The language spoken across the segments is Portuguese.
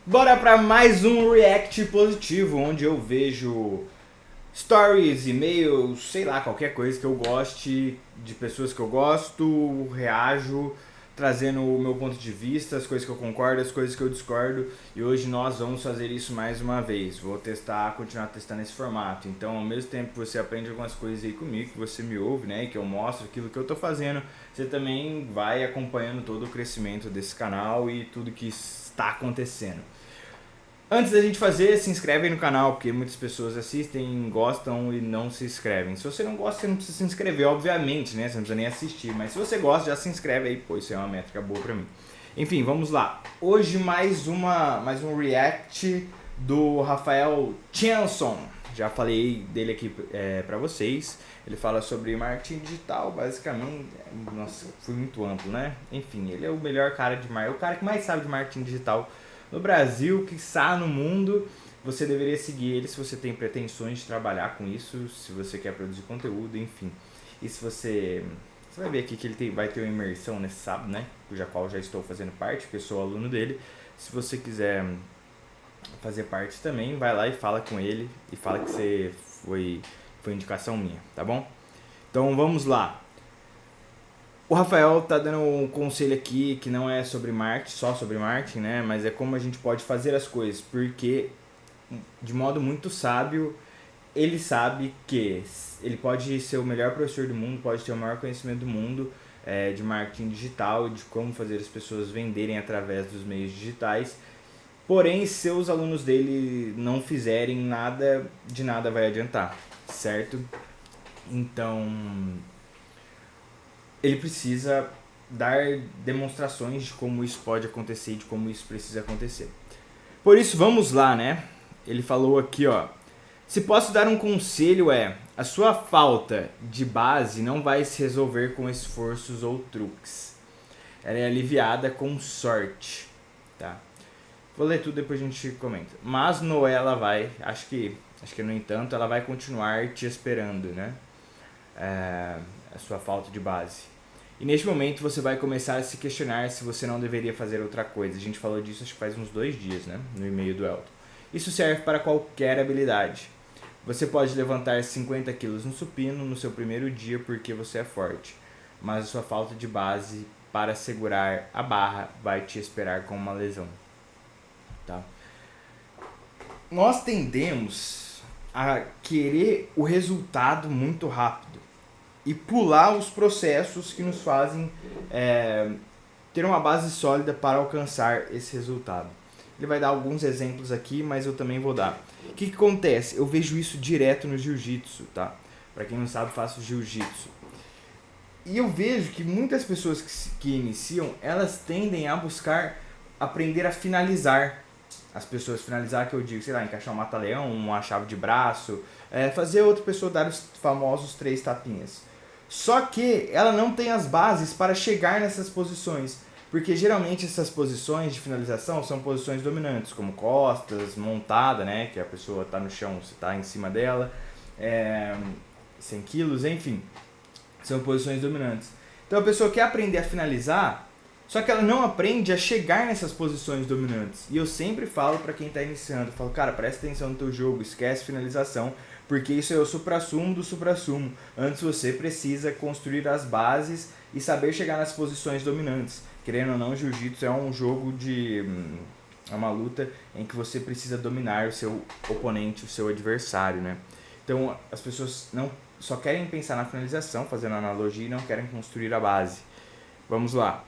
Bora para mais um React positivo, onde eu vejo stories, e-mails, sei lá, qualquer coisa que eu goste, de pessoas que eu gosto, reajo, trazendo o meu ponto de vista, as coisas que eu concordo, as coisas que eu discordo. E hoje nós vamos fazer isso mais uma vez. Vou testar, continuar testando esse formato. Então, ao mesmo tempo que você aprende algumas coisas aí comigo, que você me ouve, né, que eu mostro aquilo que eu tô fazendo, você também vai acompanhando todo o crescimento desse canal e tudo que está acontecendo. Antes da gente fazer, se inscreve aí no canal, porque muitas pessoas assistem, gostam e não se inscrevem. Se você não gosta, você não precisa se inscrever, obviamente, né? Você não precisa nem assistir. Mas se você gosta, já se inscreve aí, pô, isso é uma métrica boa pra mim. Enfim, vamos lá. Hoje mais um react do Rafael Chanson. Já falei dele aqui pra vocês. Ele fala sobre marketing digital, basicamente. Nossa, fui muito amplo, né? Enfim, ele é o melhor cara de marketing, o cara que mais sabe de marketing digital no Brasil, quiçá no mundo. Você deveria seguir ele se você tem pretensões de trabalhar com isso, se você quer produzir conteúdo, enfim. E se você... Você vai ver aqui que ele vai ter uma imersão nesse sábado, né? Cuja qual já estou fazendo parte, porque sou aluno dele. Se você quiser fazer parte também, vai lá e fala com ele. E fala que você foi indicação minha, tá bom? Então vamos lá. O Rafael tá dando um conselho aqui que não é sobre marketing, só sobre marketing, né? Mas é como a gente pode fazer as coisas, porque de modo muito sábio, ele sabe que ele pode ser o melhor professor do mundo, pode ter o maior conhecimento do mundo de marketing digital, de como fazer as pessoas venderem através dos meios digitais. Porém, se os alunos dele não fizerem nada, de nada vai adiantar, certo? Então, ele precisa dar demonstrações de como isso pode acontecer e de como isso precisa acontecer. Por isso, vamos lá, né? Ele falou aqui, ó. Se posso dar um conselho a sua falta de base não vai se resolver com esforços ou truques. Ela é aliviada com sorte, tá? Vou ler tudo, depois a gente comenta. Mas Noela vai, acho que no entanto, ela vai continuar te esperando, né? A sua falta de base. E neste momento você vai começar a se questionar se você não deveria fazer outra coisa. A gente falou disso acho que faz uns 2 dias, né? No e-mail do Elton. Isso serve para qualquer habilidade. Você pode levantar 50 quilos no supino no seu primeiro dia porque você é forte. Mas a sua falta de base para segurar a barra vai te esperar com uma lesão. Tá? Nós tendemos a querer o resultado muito rápido e pular os processos que nos fazem ter uma base sólida para alcançar esse resultado. Ele vai dar alguns exemplos aqui, mas eu também vou dar. O que acontece? Eu vejo isso direto no jiu-jitsu, tá? Para quem não sabe, faço jiu-jitsu. E eu vejo que muitas pessoas que iniciam, elas tendem a buscar aprender a finalizar. As pessoas finalizar, que eu digo, sei lá, encaixar um mata-leão, uma chave de braço, fazer outra pessoa dar os famosos 3 tapinhas. Só que ela não tem as bases para chegar nessas posições, porque geralmente essas posições de finalização são posições dominantes, como costas, montada, né, que a pessoa está no chão, você está em cima dela, 100 quilos, enfim, são posições dominantes. Então a pessoa quer aprender a finalizar, só que ela não aprende a chegar nessas posições dominantes. E eu sempre falo para quem está iniciando, eu falo, cara, presta atenção no teu jogo, esquece finalização, porque isso é o suprassumo do suprassumo. Antes você precisa construir as bases e saber chegar nas posições dominantes. Querendo ou não, jiu-jitsu é um jogo é uma luta em que você precisa dominar o seu oponente, o seu adversário, né? Então as pessoas não só querem pensar na finalização, fazendo analogia, e não querem construir a base. Vamos lá.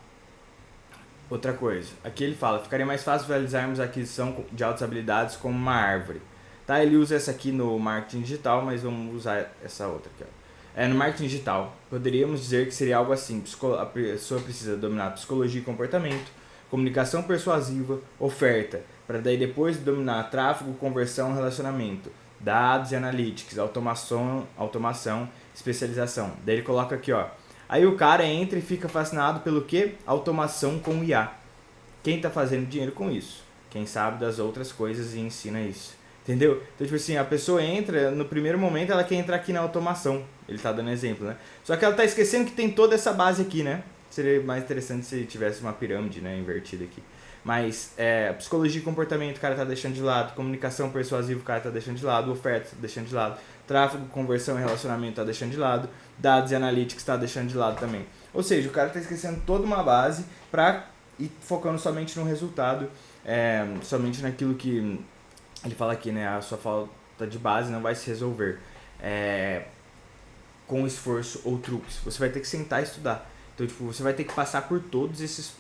Outra coisa, aqui ele fala, ficaria mais fácil realizarmos a aquisição de altas habilidades como uma árvore. Tá, ele usa essa aqui no marketing digital, mas vamos usar essa outra aqui, ó. No marketing digital, poderíamos dizer que seria algo assim, a pessoa precisa dominar psicologia e comportamento, comunicação persuasiva, oferta, para daí depois dominar tráfego, conversão, relacionamento, dados e analytics, automação, especialização. Daí ele coloca aqui, ó. Aí o cara entra e fica fascinado pelo que? Automação com IA. Quem está fazendo dinheiro com isso? Quem sabe das outras coisas e ensina isso. Entendeu? Então, tipo assim, a pessoa entra, no primeiro momento ela quer entrar aqui na automação. Ele tá dando exemplo, né? Só que ela tá esquecendo que tem toda essa base aqui, né? Seria mais interessante se tivesse uma pirâmide, né, invertida aqui. Mas psicologia e comportamento o cara tá deixando de lado, comunicação persuasiva o cara tá deixando de lado, oferta tá deixando de lado, tráfego, conversão e relacionamento tá deixando de lado, dados e analytics tá deixando de lado também. Ou seja, o cara tá esquecendo toda uma base pra ir focando somente no resultado, somente naquilo que ele fala aqui, né? A sua falta de base não vai se resolver com esforço ou truques. Você vai ter que sentar e estudar. Então, tipo, você vai ter que passar por todos esses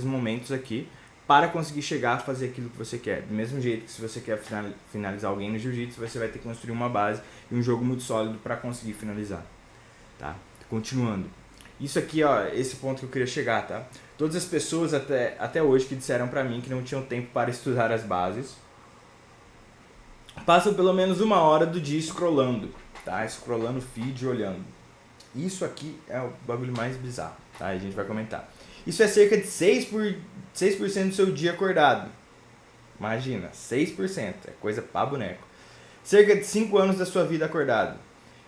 momentos aqui para conseguir chegar a fazer aquilo que você quer. Do mesmo jeito que se você quer finalizar alguém no jiu-jitsu, você vai ter que construir uma base e um jogo muito sólido para conseguir finalizar. Tá? Continuando. Isso aqui, ó, esse ponto que eu queria chegar, tá? Todas as pessoas até hoje que disseram pra mim que não tinham tempo para estudar as bases, passam pelo menos 1 hora do dia scrollando, tá? Scrollando feed e olhando. Isso aqui é o bagulho mais bizarro, tá? A gente vai comentar. Isso é cerca de 6% do seu dia acordado. Imagina, 6%, é coisa pra boneco. Cerca de 5 anos da sua vida acordado.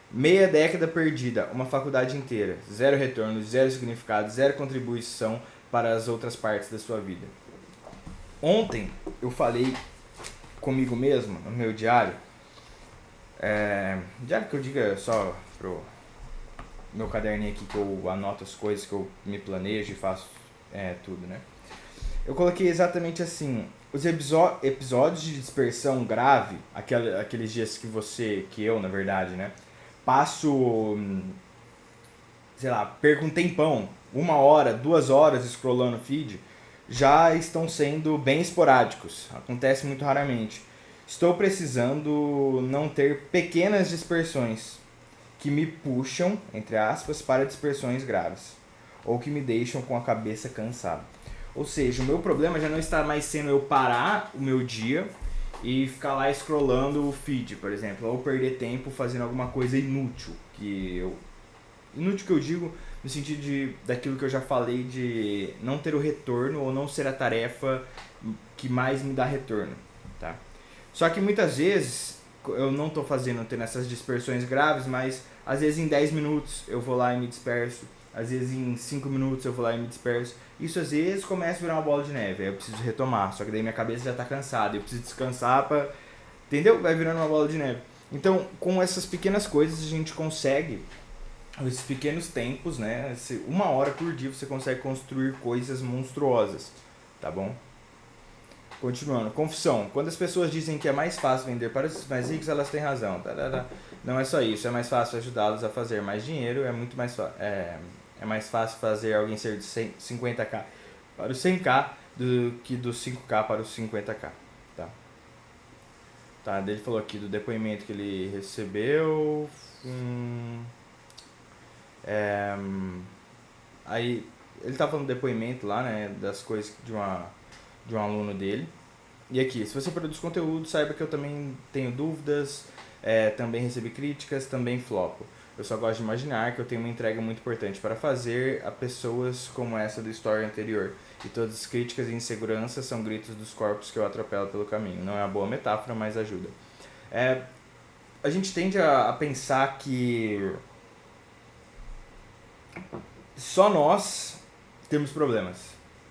Meia década perdida, uma faculdade inteira. 0 retorno, 0 significado, 0 contribuição para as outras partes da sua vida. Ontem eu falei comigo mesmo, no meu diário. Diário que eu diga só pro meu caderninho aqui que eu anoto as coisas, que eu me planejo e faço tudo, né? Eu coloquei exatamente assim: os episódios de dispersão grave, aqueles dias que eu, na verdade, né, passo, sei lá, perco um tempão, 1 hora, 2 horas scrollando feed, já estão sendo bem esporádicos, acontece muito raramente. Estou precisando não ter pequenas dispersões que me puxam, entre aspas, para dispersões graves, ou que me deixam com a cabeça cansada. Ou seja, o meu problema já não está mais sendo eu parar o meu dia e ficar lá scrollando o feed, por exemplo, ou perder tempo fazendo alguma coisa inútil, inútil que eu digo no sentido daquilo que eu já falei, de não ter o retorno ou não ser a tarefa que mais me dá retorno, tá? Só que muitas vezes eu não estou tendo essas dispersões graves, mas às vezes em 10 minutos eu vou lá e me disperso, às vezes em 5 minutos eu vou lá e me disperso. Isso às vezes começa a virar uma bola de neve, aí eu preciso retomar, só que daí minha cabeça já está cansada, eu preciso descansar pra... Entendeu? Vai virando uma bola de neve. Então, com essas pequenas coisas a gente consegue, esses pequenos tempos, né? 1 hora por dia você consegue construir coisas monstruosas, tá bom? Continuando, confissão. Quando as pessoas dizem que é mais fácil vender para os mais ricos, elas têm razão. Não é só isso, é mais fácil ajudá-los a fazer mais dinheiro, é muito mais é mais fácil fazer alguém ser de 50k para os 100k do que dos 5k para os 50k. Tá, ele falou aqui do depoimento que ele recebeu. Aí ele tá falando do depoimento lá, né, das coisas de um aluno dele. E aqui, se você produz conteúdo, saiba que eu também tenho dúvidas, também recebi críticas, também flopo. Eu só gosto de imaginar que eu tenho uma entrega muito importante para fazer a pessoas como essa do story anterior. E todas as críticas e inseguranças são gritos dos corpos que eu atropelo pelo caminho. Não é uma boa metáfora, mas ajuda. A gente tende a pensar que só nós temos problemas.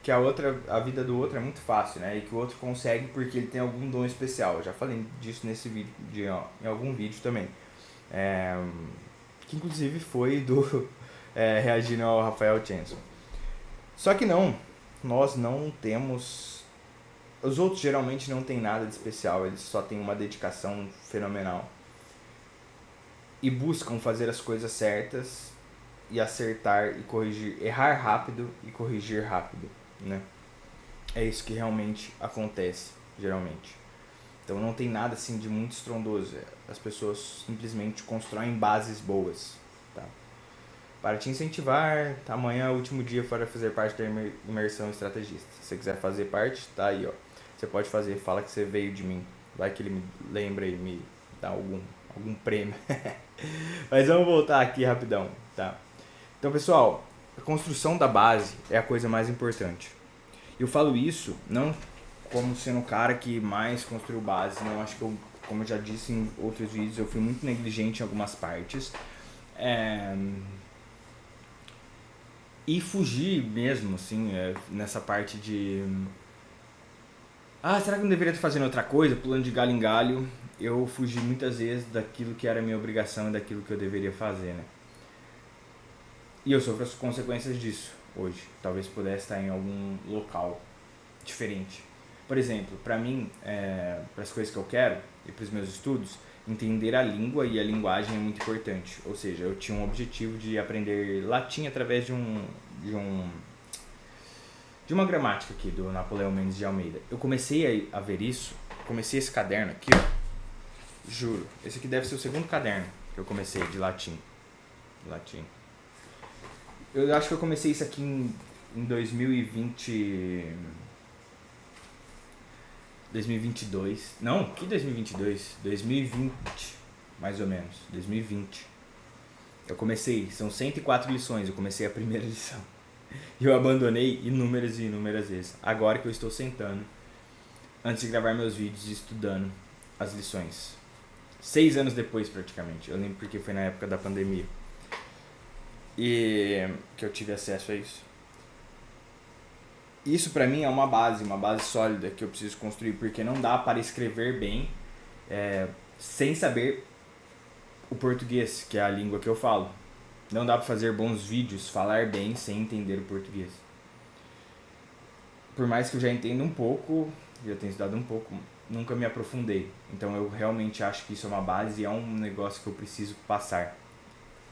Que a vida do outro é muito fácil, né? E que o outro consegue porque ele tem algum dom especial. Eu já falei disso nesse vídeo, em algum vídeo também. Que inclusive foi do reagindo ao Rafael Chanson. Só que não, nós não temos... Os outros geralmente não têm nada de especial, eles só têm uma dedicação fenomenal. E buscam fazer as coisas certas e acertar e corrigir, errar rápido e corrigir rápido, né? É isso que realmente acontece, geralmente. Então não tem nada assim de muito estrondoso. As pessoas simplesmente constroem bases boas, tá? Para te incentivar, amanhã é o último dia para fazer parte da imersão estrategista. Se você quiser fazer parte, tá aí, ó. Você pode fazer, fala que você veio de mim. Vai que ele me lembra e me dá algum prêmio. Mas vamos voltar aqui rapidão, tá? Então, pessoal, a construção da base é a coisa mais importante. Eu falo isso não como sendo o cara que mais construiu base, não. Acho que como eu já disse em outros vídeos, eu fui muito negligente em algumas partes. E fugir mesmo, assim, nessa parte de... Ah, será que eu não deveria estar fazendo outra coisa, pulando de galho em galho? Eu fugi muitas vezes daquilo que era minha obrigação e daquilo que eu deveria fazer, né? E eu sofro as consequências disso hoje. Talvez pudesse estar em algum local diferente. Por exemplo, para mim, para as coisas que eu quero e para os meus estudos, entender a língua e a linguagem é muito importante. Ou seja, eu tinha um objetivo de aprender latim através de um de uma gramática aqui do Napoleão Mendes de Almeida. Eu comecei a ver isso, comecei esse caderno aqui, ó, juro. Esse aqui deve ser o segundo caderno que eu comecei de latim. Latim. Eu acho que eu comecei isso aqui em 2020. 2022. Não, que 2022? 2020, mais ou menos. 2020. Eu comecei, são 104 lições, eu comecei a primeira lição. E eu abandonei inúmeras e inúmeras vezes. Agora que eu estou sentando, antes de gravar meus vídeos e estudando as lições. 6 anos depois, praticamente. Eu lembro porque foi na época da pandemia. E que eu tive acesso a isso. Isso pra mim é uma base sólida que eu preciso construir, porque não dá para escrever bem sem saber o português, que é a língua que eu falo. Não dá para fazer bons vídeos, falar bem sem entender o português. Por mais que eu já entenda um pouco, já tenha estudado um pouco, nunca me aprofundei. Então eu realmente acho que isso é uma base e é um negócio que eu preciso passar.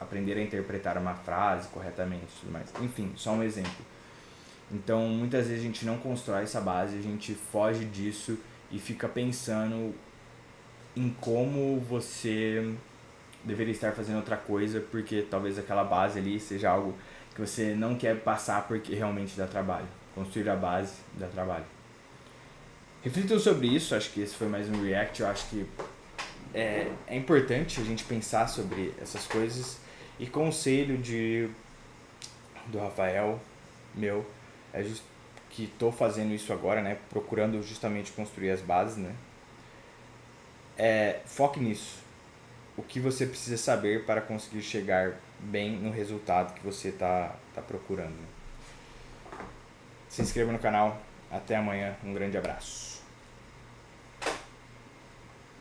Aprender a interpretar uma frase corretamente e tudo mais. Enfim, só um exemplo. Então muitas vezes a gente não constrói essa base, a gente foge disso e fica pensando em como você deveria estar fazendo outra coisa, porque talvez aquela base ali seja algo que você não quer passar porque realmente dá trabalho. Construir a base dá trabalho. Reflitam sobre isso, acho que esse foi mais um react, eu acho que é importante a gente pensar sobre essas coisas. E conselho do Rafael, meu, que estou fazendo isso agora, né, procurando justamente construir as bases, né, foque nisso. O que você precisa saber para conseguir chegar bem no resultado que você tá procurando. Se inscreva no canal. Até amanhã. Um grande abraço.